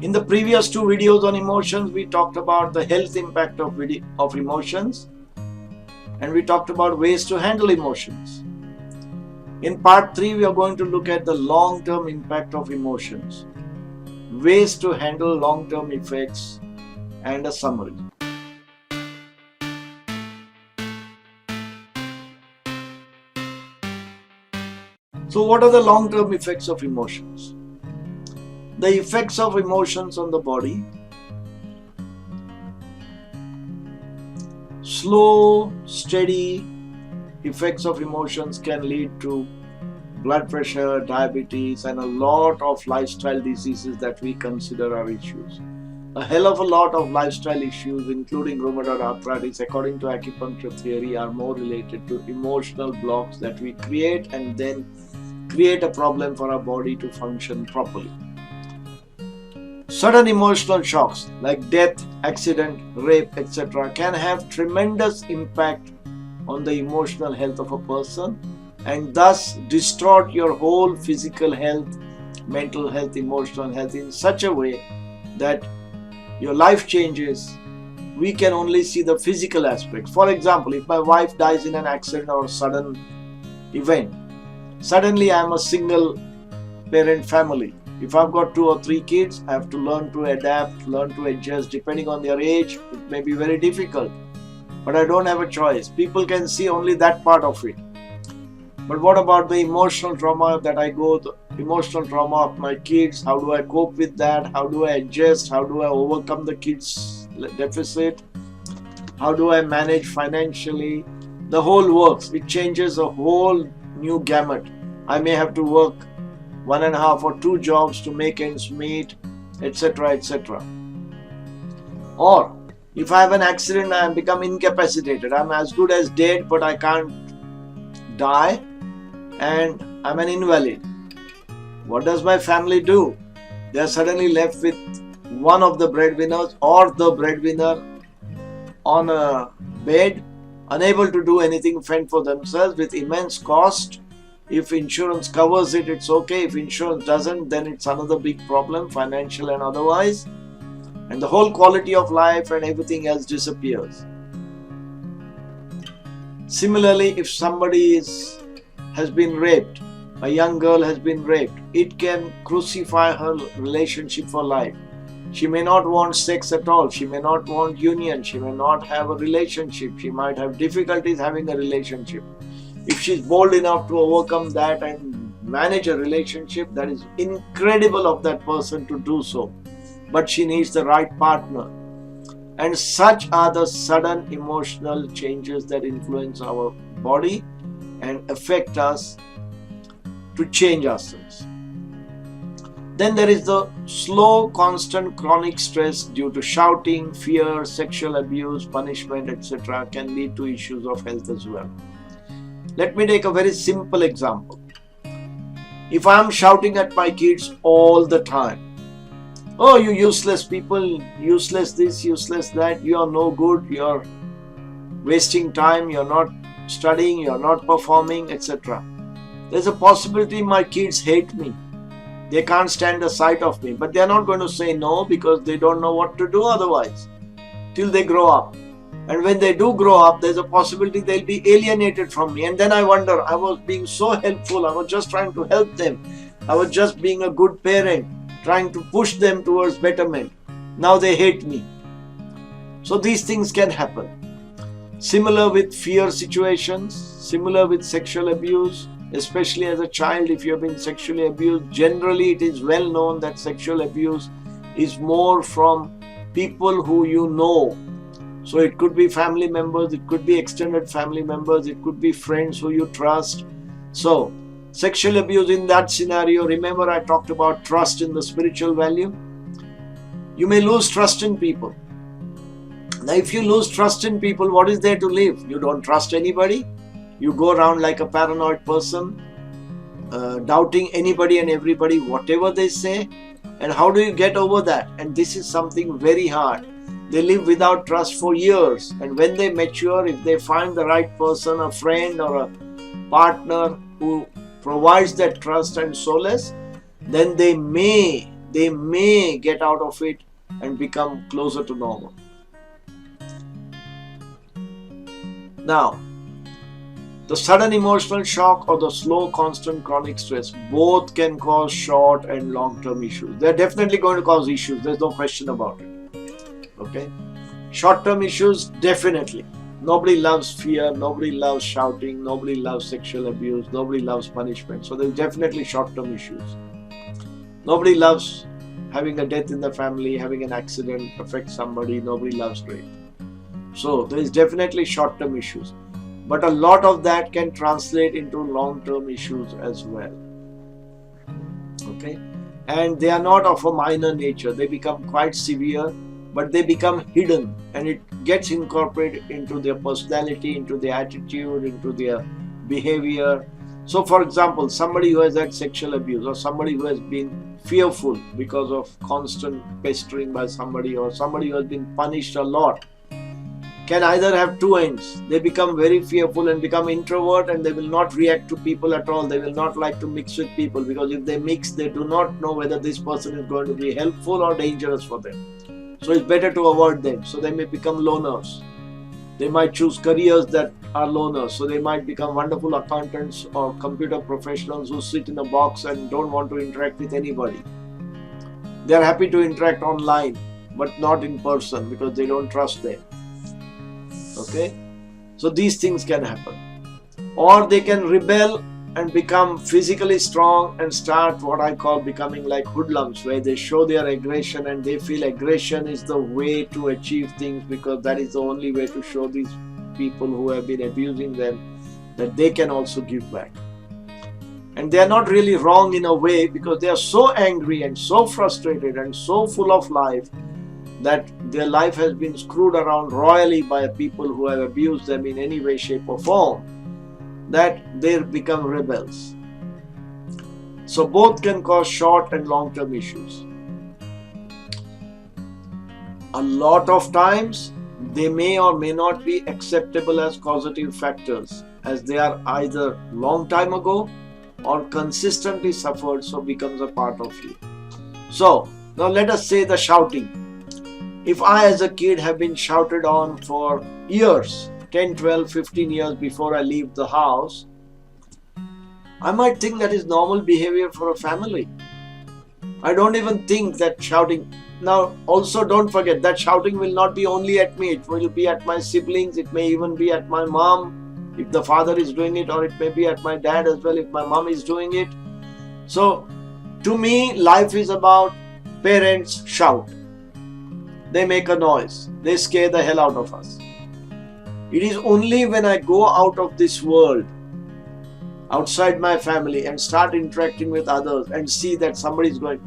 In the previous two videos on emotions, we talked about the health impact of emotions, and we talked about ways to handle emotions. In part 3, we are going to look at the long-term impact of emotions, ways to handle long-term effects, and a summary. So what are the long-term effects of emotions? The effects of emotions on the body: slow, steady effects of emotions can lead to blood pressure, diabetes, and a lot of lifestyle diseases that we consider are issues. A hell of a lot of lifestyle issues, including rheumatoid arthritis, according to acupuncture theory, are more related to emotional blocks that we create and then create a problem for our body to function properly. Sudden emotional shocks like death, accident, rape, etc. can have tremendous impact on the emotional health of a person and thus distort your whole physical health, mental health, emotional health in such a way that your life changes. We can only see the physical aspect. For example, if my wife dies in an accident or a sudden event, suddenly I am a single parent family. If I've got 2 or 3 kids, I have to learn to adapt, learn to adjust. Depending on their age, it may be very difficult, but I don't have a choice. People can see only that part of it. But what about the emotional trauma that I go through? Emotional trauma of my kids? How do I cope with that? How do I adjust? How do I overcome the kids' deficit? How do I manage financially? The whole works. It changes a whole new gamut. I may have to work 1.5 or 2 jobs to make ends meet, etc., etc. Or if I have an accident, I become incapacitated. I'm as good as dead, but I can't die, and I'm an invalid. What does my family do? They are suddenly left with one of the breadwinners or the breadwinner on a bed, unable to do anything, fend for themselves with immense cost. If insurance covers it, it's okay. If insurance doesn't, then it's another big problem, financial and otherwise. And the whole quality of life and everything else disappears. Similarly, if somebody has been raped, a young girl has been raped, it can crucify her relationship for life. She may not want sex at all. She may not want union. She may not have a relationship. She might have difficulties having a relationship. If she's bold enough to overcome that and manage a relationship, that is incredible of that person to do so. But she needs the right partner. And such are the sudden emotional changes that influence our body and affect us to change ourselves. Then there is the slow, constant, chronic stress due to shouting, fear, sexual abuse, punishment, etc. can lead to issues of health as well. Let me take a very simple example. If I am shouting at my kids all the time, oh, you useless people, useless this, useless that, you are no good, you are wasting time, you are not studying, you are not performing, etc. There's a possibility my kids hate me. They can't stand the sight of me, but they are not going to say no because they don't know what to do otherwise till they grow up. And when they do grow up, there's a possibility they'll be alienated from me. And then I wonder, I was being so helpful. I was just trying to help them. I was just being a good parent, trying to push them towards betterment. Now they hate me. So these things can happen. Similar with fear situations, similar with sexual abuse, especially as a child. If you have been sexually abused, generally it is well known that sexual abuse is more from people who you know. So it could be family members, it could be extended family members, it could be friends who you trust. So sexual abuse in that scenario, remember I talked about trust in the spiritual value. You may lose trust in people. Now if you lose trust in people, what is there to live? You don't trust anybody. You go around like a paranoid person, doubting anybody and everybody, whatever they say. And how do you get over that? And this is something very hard. They live without trust for years, and when they mature, if they find the right person, a friend or a partner who provides that trust and solace, then they may they may get out of it and become closer to normal. Now, the sudden emotional shock or the slow, constant, chronic stress, both can cause short and long-term issues. They're definitely going to cause issues. There's no question about it. Okay? Short-term issues, definitely. Nobody loves fear. Nobody loves shouting. Nobody loves sexual abuse. Nobody loves punishment. So there's definitely short-term issues. Nobody loves having a death in the family, having an accident affect somebody. Nobody loves rape. So there is definitely short-term issues. But a lot of that can translate into long-term issues as well. Okay? And they are not of a minor nature. They become quite severe, but they become hidden, and it gets incorporated into their personality, into their attitude, into their behavior. So for example, somebody who has had sexual abuse, or somebody who has been fearful because of constant pestering by somebody, or somebody who has been punished a lot, can either have two ends. They become very fearful and become introvert, and they will not react to people at all. They will not like to mix with people, because if they mix, they do not know whether this person is going to be helpful or dangerous for them. So it's better to avoid them. So they may become loners. They might choose careers that are loners. So they might become wonderful accountants or computer professionals who sit in a box and don't want to interact with anybody. They are happy to interact online, but not in person, because they don't trust them. Okay, so these things can happen. Or they can rebel and become physically strong and start what I call becoming like hoodlums, where they show their aggression and they feel aggression is the way to achieve things, because that is the only way to show these people who have been abusing them that they can also give back. And they are not really wrong in a way, because they are so angry and so frustrated and so full of life that their life has been screwed around royally by people who have abused them in any way, shape or form, that they become rebels. So both can cause short and long-term issues. A lot of times they may or may not be acceptable as causative factors, as they are either long time ago or consistently suffered, so becomes a part of you. So now let us say the shouting. If I as a kid have been shouted on for years, 10, 12, 15 years before I leave the house, I might think that is normal behavior for a family. I don't even think that shouting. Now also don't forget that shouting will not be only at me, it will be at my siblings, it may even be at my mom if the father is doing it, or it may be at my dad as well if my mom is doing it. So to me, life is about parents shout. They make a noise. They scare the hell out of us. It is only when I go out of this world, outside my family, and start interacting with others and see that somebody is going,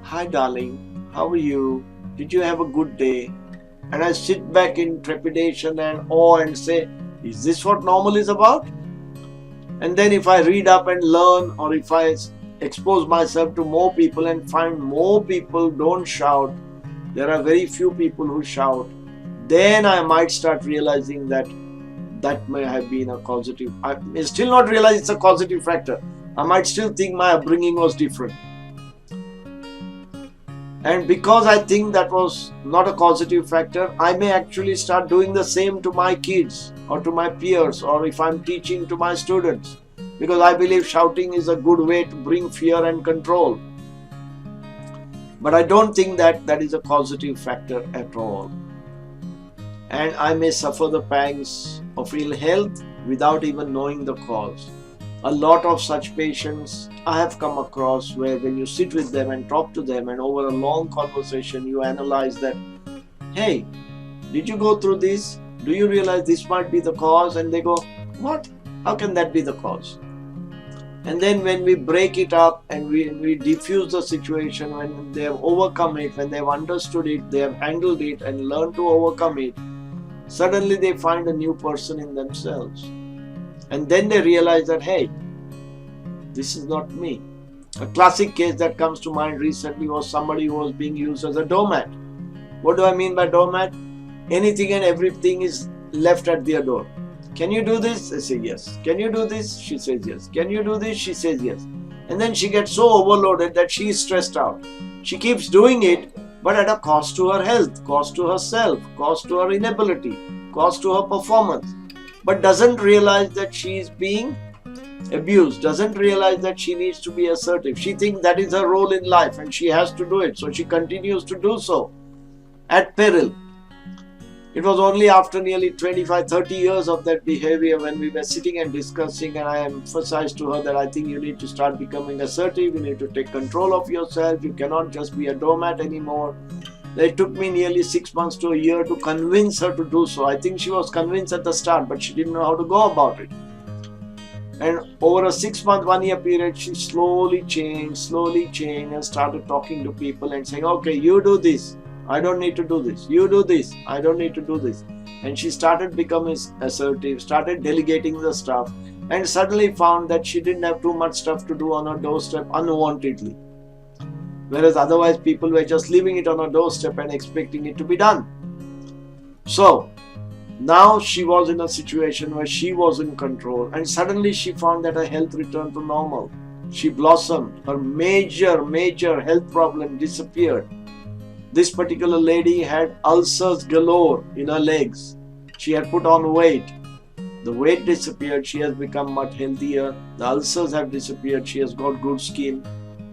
"Hi darling, how are you? Did you have a good day?" And I sit back in trepidation and awe and say, is this what normal is about? And then if I read up and learn, or if I expose myself to more people and find more people don't shout, there are very few people who shout, then I might start realizing that that may have been a causative. I may still not realize it's a causative factor. I might still think my upbringing was different. And because I think that was not a causative factor, I may actually start doing the same to my kids or to my peers, or if I'm teaching to my students, because I believe shouting is a good way to bring fear and control. But I don't think that that is a causative factor at all. And I may suffer the pangs of ill health without even knowing the cause. A lot of such patients I have come across, where when you sit with them and talk to them, and over a long conversation you analyze that, hey, did you go through this? Do you realize this might be the cause? And they go, what? How can that be the cause? And then when we break it up and we diffuse the situation, when they have overcome it, when they have understood it, they have handled it and learned to overcome it, suddenly they find a new person in themselves. And then they realize that, hey, this is not me. A classic case that comes to mind recently was somebody who was being used as a doormat. What do I mean by doormat? Anything and everything is left at their door. Can you do this? They say yes. Can you do this? She says yes. Can you do this? She says yes. And then she gets so overloaded that she is stressed out. She keeps doing it, but at a cost to her health, cost to herself, cost to her inability, cost to her performance, but doesn't realize that she is being abused, doesn't realize that she needs to be assertive. She thinks that is her role in life and she has to do it, so she continues to do so at peril. It was only after nearly 25-30 years of that behavior when we were sitting and discussing, and I emphasized to her that I think you need to start becoming assertive, you need to take control of yourself, you cannot just be a doormat anymore. It took me nearly 6 months to a year to convince her to do so. I think she was convinced at the start, but she didn't know how to go about it. And over a 6-month, 1-year period, she slowly changed and started talking to people and saying, okay, you do this, I don't need to do this. You do this, I don't need to do this. And she started becoming assertive, started delegating the stuff, and suddenly found that she didn't have too much stuff to do on her doorstep unwantedly. Whereas otherwise people were just leaving it on her doorstep and expecting it to be done. So now she was in a situation where she was in control, and suddenly she found that her health returned to normal. She blossomed. Her major health problem disappeared. This particular lady had ulcers galore in her legs. She had put on weight. The weight disappeared. She has become much healthier. The ulcers have disappeared. She has got good skin.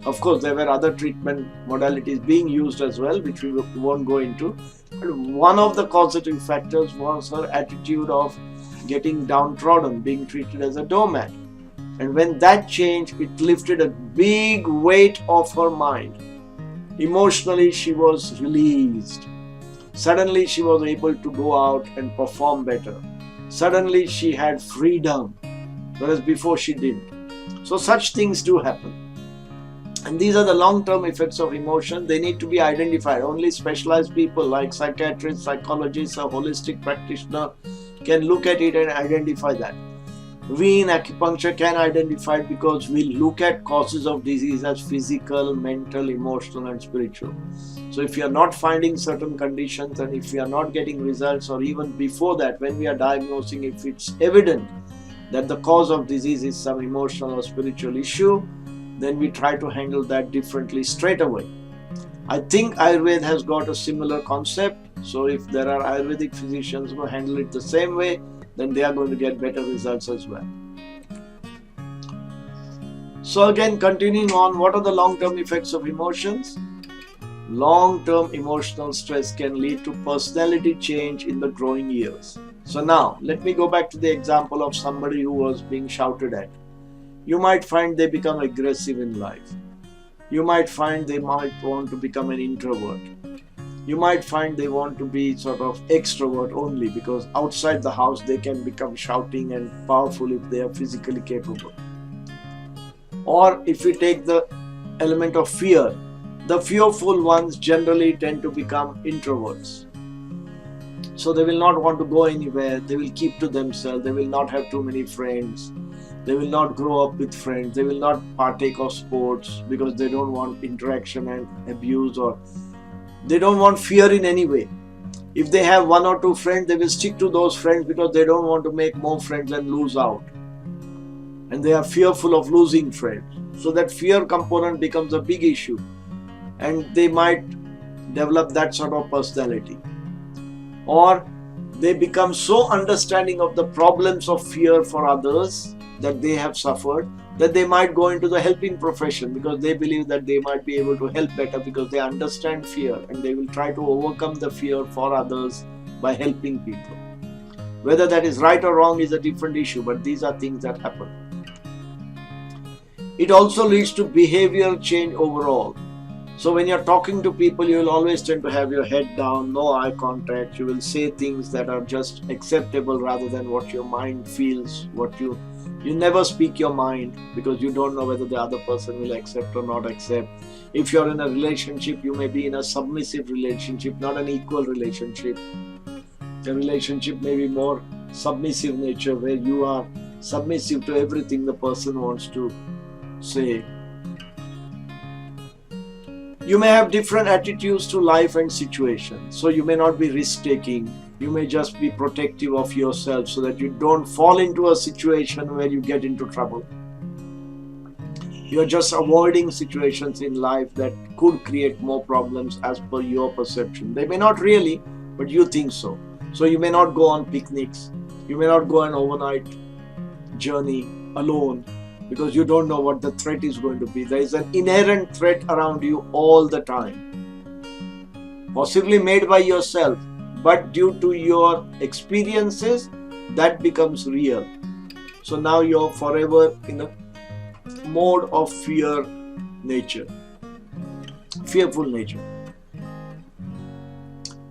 Of course, there were other treatment modalities being used as well, which we won't go into. But one of the causative factors was her attitude of getting downtrodden, being treated as a doormat. And when that changed, it lifted a big weight off her mind. Emotionally, she was released. Suddenly, she was able to go out and perform better. Suddenly, she had freedom, whereas before she didn't. So such things do happen. And these are the long-term effects of emotion. They need to be identified. Only specialized people like psychiatrists, psychologists, or holistic practitioner can look at it and identify that. We in acupuncture can identify it because we look at causes of disease as physical, mental, emotional, and spiritual. So if you are not finding certain conditions, and if you are not getting results, or even before that, when we are diagnosing, if it's evident that the cause of disease is some emotional or spiritual issue, then we try to handle that differently straight away. I think Ayurveda has got a similar concept. So if there are Ayurvedic physicians who handle it the same way, then they are going to get better results as well. So again, continuing on, what are the long-term effects of emotions? Long-term emotional stress can lead to personality change in the growing years. So now, let me go back to the example of somebody who was being shouted at. You might find they become aggressive in life. You might find they might want to become an introvert. You might find they want to be sort of extrovert only, because outside the house they can become shouting and powerful if they are physically capable. Or if we take the element of fear, the fearful ones generally tend to become introverts. So they will not want to go anywhere, they will keep to themselves, they will not have too many friends, they will not grow up with friends, they will not partake of sports because they don't want interaction and abuse, or they don't want fear in any way. If they have 1 or 2 friends, they will stick to those friends because they don't want to make more friends and lose out. And they are fearful of losing friends. So that fear component becomes a big issue. And they might develop that sort of personality. Or they become so understanding of the problems of fear for others that they have suffered, that they might go into the helping profession because they believe that they might be able to help better because they understand fear, and they will try to overcome the fear for others by helping people. Whether that is right or wrong is a different issue, but these are things that happen. It also leads to behavioral change overall. So when you're talking to people, you will always tend to have your head down, no eye contact. You will say things that are just acceptable rather than what your mind feels, you never speak your mind because you don't know whether the other person will accept or not accept. If you're in a relationship, you may be in a submissive relationship, not an equal relationship. The relationship may be more submissive nature, where you are submissive to everything the person wants to say. You may have different attitudes to life and situations. So you may not be risk-taking. You may just be protective of yourself so that you don't fall into a situation where you get into trouble. You're just avoiding situations in life that could create more problems as per your perception. They may not really, but you think so. So you may not go on picnics. You may not go on overnight journey alone because you don't know what the threat is going to be. There is an inherent threat around you all the time, possibly made by yourself, but due to your experiences, that becomes real. So now you're forever in a mode of fearful nature.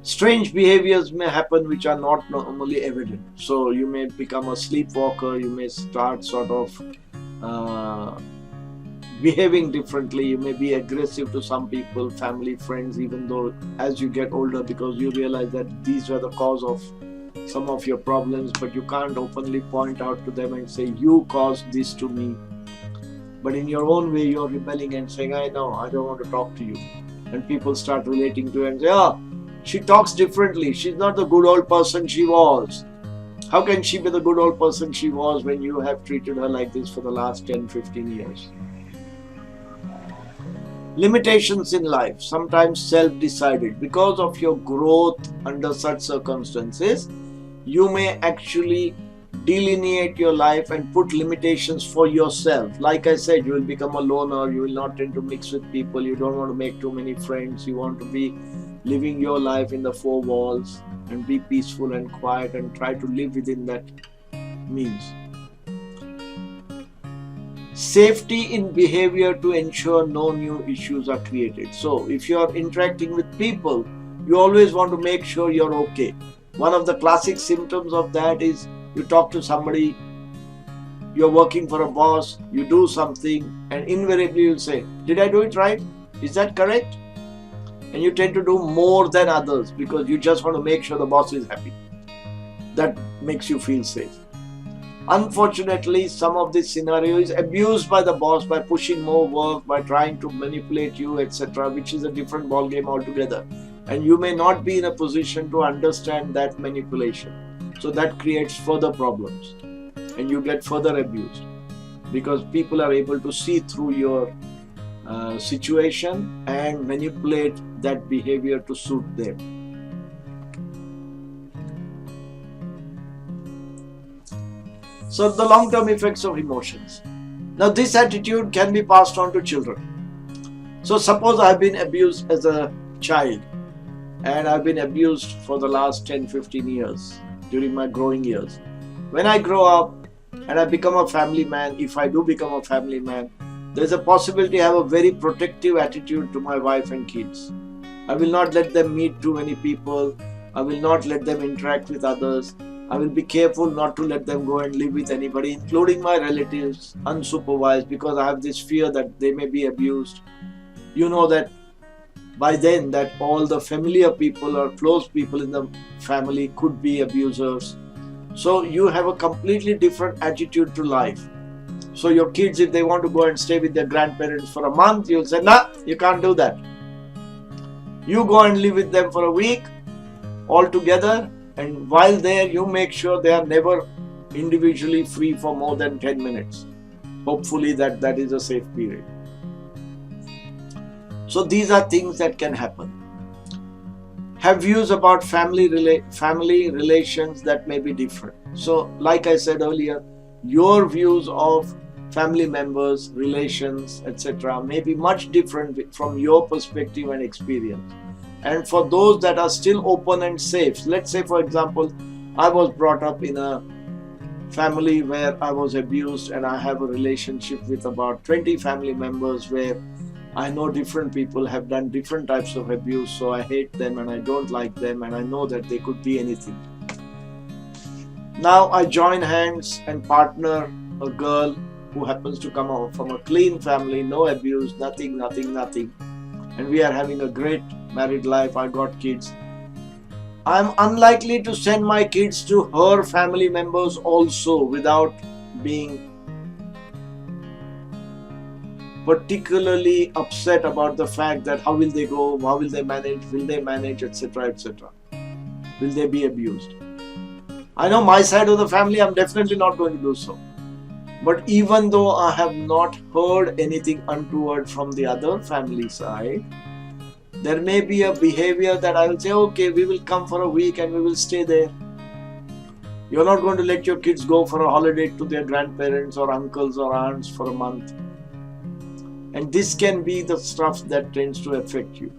Strange behaviors may happen which are not normally evident. So you may become a sleepwalker, you may start sort of behaving differently, you may be aggressive to some people, family, friends, even though as you get older, because you realize that these were the cause of some of your problems, but you can't openly point out to them and say, you caused this to me. But in your own way, you're rebelling and saying, I know, I don't want to talk to you. And people start relating to you and say, oh, she talks differently. She's not the good old person she was. How can she be the good old person she was when you have treated her like this for the last 10, 15 years? Limitations in life, sometimes self-decided. Because of your growth under such circumstances, you may actually delineate your life and put limitations for yourself. Like I said, you will become a loner, you will not tend to mix with people, you don't want to make too many friends, you want to be living your life in the four walls and be peaceful and quiet and try to live within that means. Safety in behavior to ensure no new issues are created. So if you are interacting with people, you always want to make sure you're okay. One of the classic symptoms of that is you talk to somebody, you're working for a boss, you do something, and invariably you'll say, did I do it right? Is that correct? And you tend to do more than others because you just want to make sure the boss is happy. That makes you feel safe. Unfortunately, some of this scenario is abused by the boss by pushing more work, by trying to manipulate you, etc., which is a different ballgame altogether. And you may not be in a position to understand that manipulation. So that creates further problems and you get further abused because people are able to see through your situation and manipulate that behavior to suit them. So the long-term effects of emotions. Now this attitude can be passed on to children. So suppose I've been abused as a child and I've been abused for the last 10-15 years during my growing years. When I grow up and I become a family man, if I do become a family man, there's a possibility I have a very protective attitude to my wife and kids. I will not let them meet too many people. I will not let them interact with others. I will be careful not to let them go and live with anybody, including my relatives, unsupervised, because I have this fear that they may be abused. You know that by then that all the familiar people or close people in the family could be abusers. So you have a completely different attitude to life. So your kids, if they want to go and stay with their grandparents for a month, you'll say, nah, you can't do that. You go and live with them for a week all together, and while there you make sure they are never individually free for more than 10 minutes. Hopefully that is a safe period. So these are things that can happen. Have views about family relations that may be different. So like I said earlier, your views of family members, relations, etc. may be much different from your perspective and experience. And for those that are still open and safe, let's say for example, I was brought up in a family where I was abused and I have a relationship with about 20 family members where I know different people have done different types of abuse, so I hate them and I don't like them and I know that they could be anything. Now I join hands and partner a girl who happens to come out from a clean family, no abuse, nothing, and we are having a great married life. I got kids. I'm unlikely to send my kids to her family members also without being particularly upset about the fact that how will they go, how will they manage, etc., etc. Will they be abused? I know my side of the family, I'm definitely not going to do so. But even though I have not heard anything untoward from the other family side, there may be a behavior that I will say, okay, we will come for a week and we will stay there. You're not going to let your kids go for a holiday to their grandparents or uncles or aunts for a month. And this can be the stuff that tends to affect you.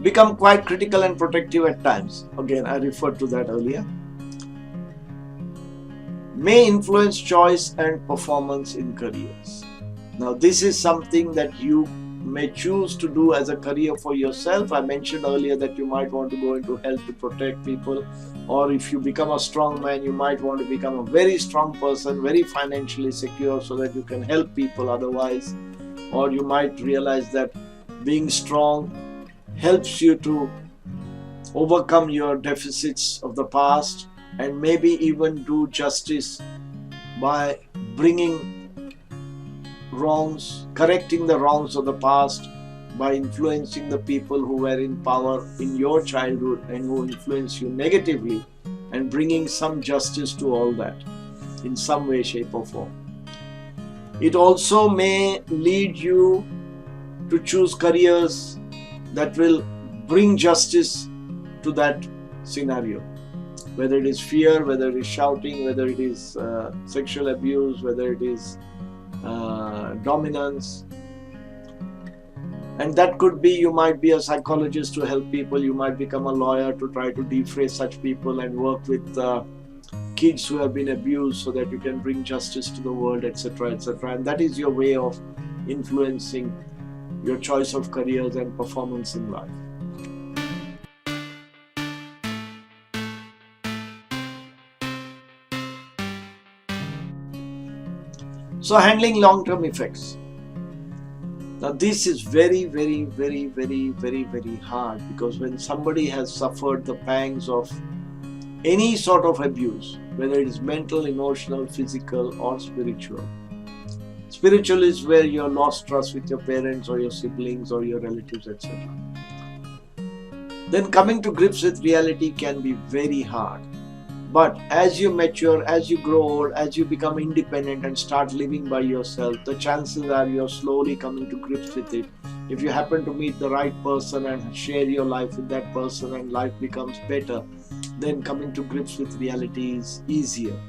Become quite critical and protective at times. Again, I referred to that earlier. May influence choice and performance in careers. Now, this is something that you may choose to do as a career for yourself. I mentioned earlier that you might want to go into health to protect people, or if you become a strong man, you might want to become a very strong person, very financially secure so that you can help people otherwise. Or you might realize that being strong helps you to overcome your deficits of the past and maybe even do justice by bringing wrongs, correcting the wrongs of the past, by influencing the people who were in power in your childhood and who influence you negatively, and bringing some justice to all that in some way, shape or form. It also may lead you to choose careers that will bring justice to that scenario, whether it is fear, whether it is shouting, whether it is sexual abuse, whether it is dominance. And that could be, you might be a psychologist to help people, you might become a lawyer to try to defray such people and work with kids who have been abused so that you can bring justice to the world, etc., etc. And that is your way of influencing your choice of careers and performance in life. So handling long-term effects. Now this is very, very, very, very, very, very hard, because when somebody has suffered the pangs of any sort of abuse, whether it is mental, emotional, physical or spiritual. Spiritual is where you have lost trust with your parents or your siblings or your relatives, etc. Then coming to grips with reality can be very hard. But as you mature, as you grow old, as you become independent and start living by yourself, the chances are you're slowly coming to grips with it. If you happen to meet the right person and share your life with that person and life becomes better, then coming to grips with reality is easier.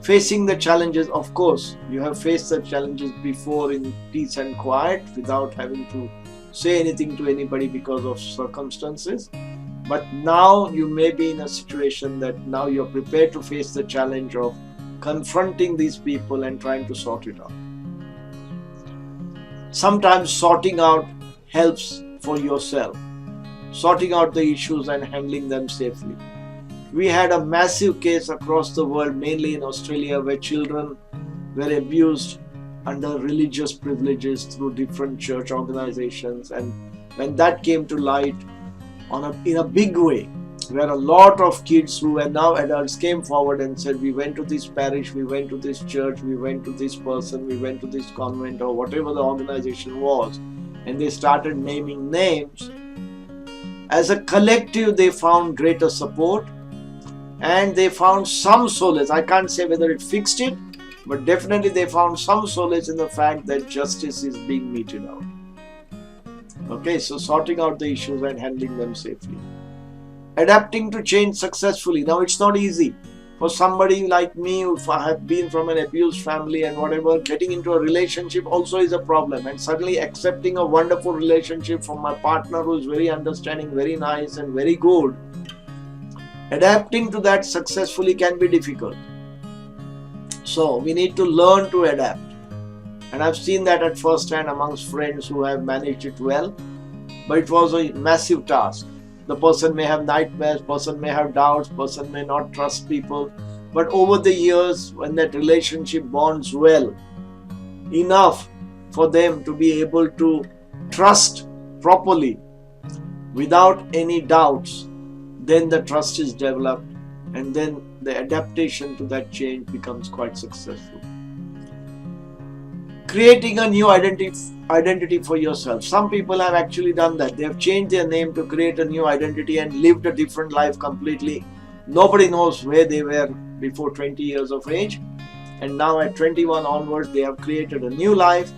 Facing the challenges, of course, you have faced the challenges before in peace and quiet without having to say anything to anybody because of circumstances. But now you may be in a situation that now you're prepared to face the challenge of confronting these people and trying to sort it out. Sometimes sorting out helps for yourself, sorting out the issues and handling them safely. We had a massive case across the world, mainly in Australia, where children were abused under religious privileges through different church organizations, and when that came to light in a big way, where a lot of kids who were now adults came forward and said, we went to this parish, we went to this church, we went to this person, we went to this convent or whatever the organization was, and they started naming names. As a collective, they found greater support and they found some solace. I can't say whether it fixed it, but definitely they found some solace in the fact that justice is being meted out. Okay, so sorting out the issues and handling them safely. Adapting to change successfully. Now it's not easy. For somebody like me, if I have been from an abused family and whatever, getting into a relationship also is a problem. And suddenly accepting a wonderful relationship from my partner who is very understanding, very nice and very good. Adapting to that successfully can be difficult. So we need to learn to adapt. And I've seen that at first hand amongst friends who have managed it well. But it was a massive task. The person may have nightmares, person may have doubts, person may not trust people. But over the years, when that relationship bonds well, enough for them to be able to trust properly without any doubts, then the trust is developed and then the adaptation to that change becomes quite successful. Creating a new identity for yourself. Some people have actually done that. They have changed their name to create a new identity and lived a different life completely. Nobody knows where they were before 20 years of age, and now at 21 onwards they have created a new life.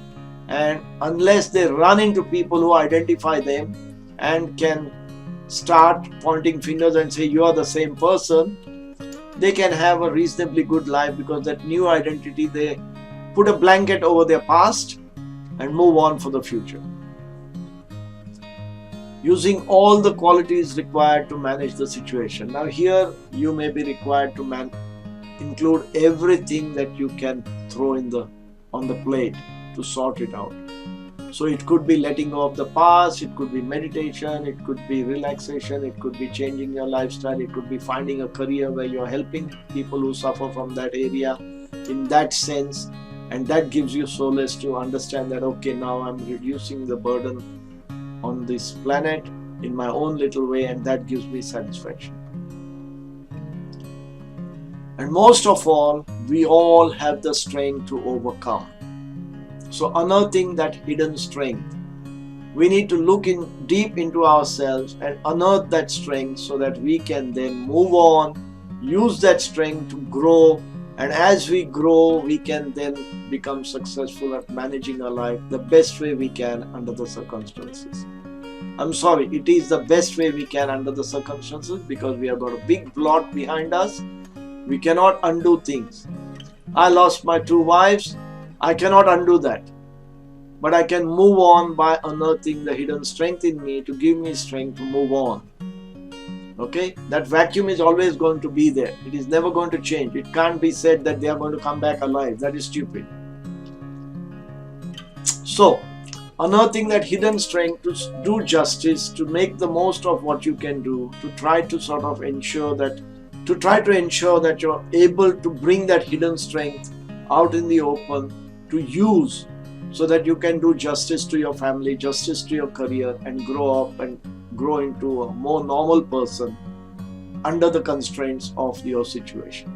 And unless they run into people who identify them and can start pointing fingers and say you are the same person, they can have a reasonably good life, because that new identity, they put a blanket over their past and move on for the future, using all the qualities required to manage the situation. Now here you may be required to include everything that you can throw on the plate to sort it out. So it could be letting go of the past, it could be meditation, it could be relaxation, it could be changing your lifestyle, it could be finding a career where you're helping people who suffer from that area in that sense, and that gives you solace to understand that, okay, now I'm reducing the burden on this planet in my own little way, and that gives me satisfaction. And most of all, we all have the strength to overcome. So unearthing that hidden strength, we need to look deep into ourselves and unearth that strength, so that we can then move on, use that strength to grow, and as we grow, we can then become successful at managing our life the best way we can under the circumstances. I'm sorry, it is the best way we can under the circumstances, because we have got a big blot behind us. We cannot undo things. I lost my 2 wives. I cannot undo that. But I can move on by unearthing the hidden strength in me to give me strength to move on. Okay? That vacuum is always going to be there. It is never going to change. It can't be said that they are going to come back alive. That is stupid. So, unearthing that hidden strength to do justice, to make the most of what you can do, to try to sort of ensure that you're able to bring that hidden strength out in the open to use, so that you can do justice to your family, justice to your career, and grow up and grow into a more normal person under the constraints of your situation.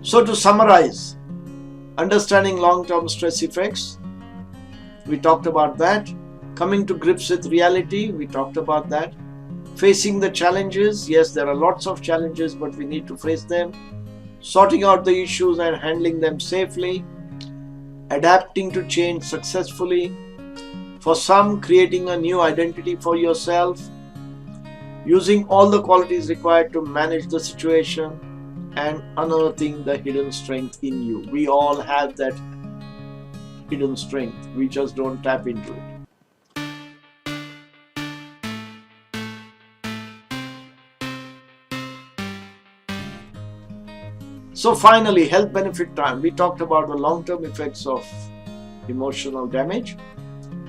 So to summarize, understanding long-term stress effects, we talked about that. Coming to grips with reality, we talked about that. Facing the challenges, yes, there are lots of challenges, but we need to face them. Sorting out the issues and handling them safely. Adapting to change successfully. For some, creating a new identity for yourself. Using all the qualities required to manage the situation, and unearthing the hidden strength in you. We all have that hidden strength. We just don't tap into it. So finally, health benefit time. We talked about the long-term effects of emotional damage.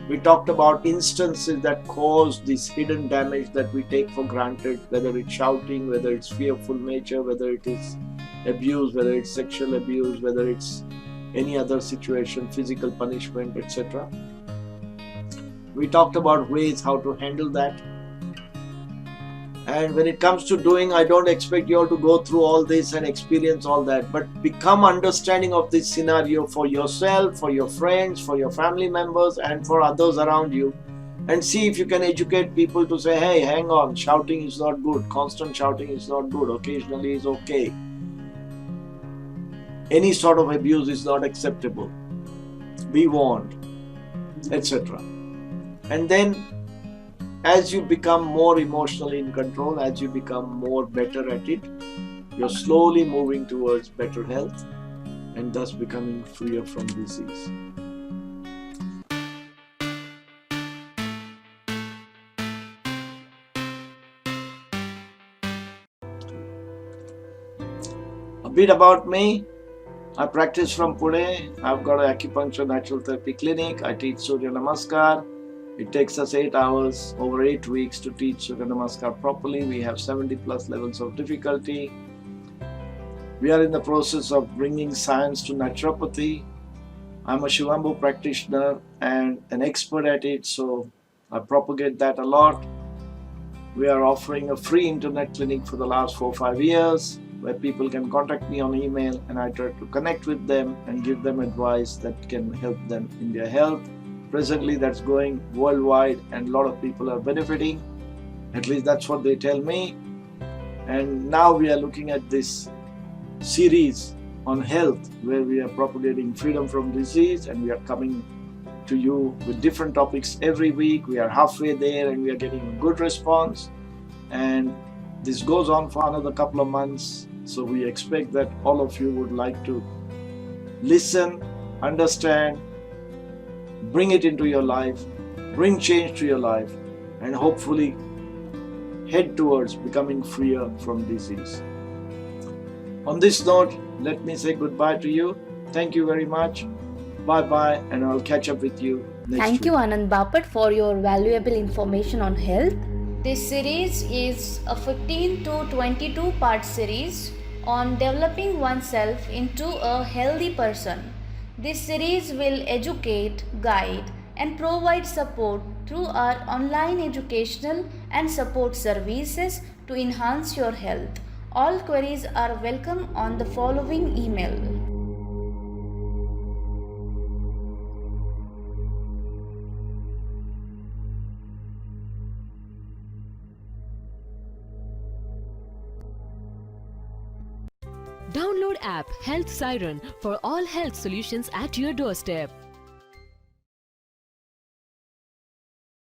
We talked about instances that cause this hidden damage that we take for granted, whether it's shouting, whether it's fearful nature, whether it is abuse, whether it's sexual abuse, whether it's any other situation, physical punishment, etc. We talked about ways how to handle that. And when it comes to doing, I don't expect you all to go through all this and experience all that, but become understanding of this scenario for yourself, for your friends, for your family members, and for others around you, and see if you can educate people to say, hey, hang on, shouting is not good, constant shouting is not good, occasionally is okay. Any sort of abuse is not acceptable. Be warned, etc. And then as you become more emotionally in control, as you become more better at it, you're slowly moving towards better health and thus becoming freer from disease. A bit about me. I practice from Pune. I've got an acupuncture natural therapy clinic. I teach Surya Namaskar. It takes us 8 hours over 8 weeks to teach Surya Namaskar properly. We have 70 plus levels of difficulty. We are in the process of bringing science to naturopathy. I'm a Shivambu practitioner and an expert at it, so I propagate that a lot. We are offering a free internet clinic for the last 4 or 5 years, where people can contact me on email and I try to connect with them and give them advice that can help them in their health. Presently, that's going worldwide, and a lot of people are benefiting. At least that's what they tell me. And now we are looking at this series on health, where we are propagating freedom from disease, and we are coming to you with different topics every week. We are halfway there, and we are getting a good response. And this goes on for another couple of months. So we expect that all of you would like to listen, understand, bring it into your life, bring change to your life, and hopefully head towards becoming freer from disease. On this note, let me say goodbye to you. Thank you very much. Bye bye, and I'll catch up with you next Thank you, week. Anand Bapat, for your valuable information on health. This series is a 15 to 22 part series on developing oneself into a healthy person. This series will educate, guide, and provide support through our online educational and support services to enhance your health. All queries are welcome on the following email. Download app Health Siren for all health solutions at your doorstep.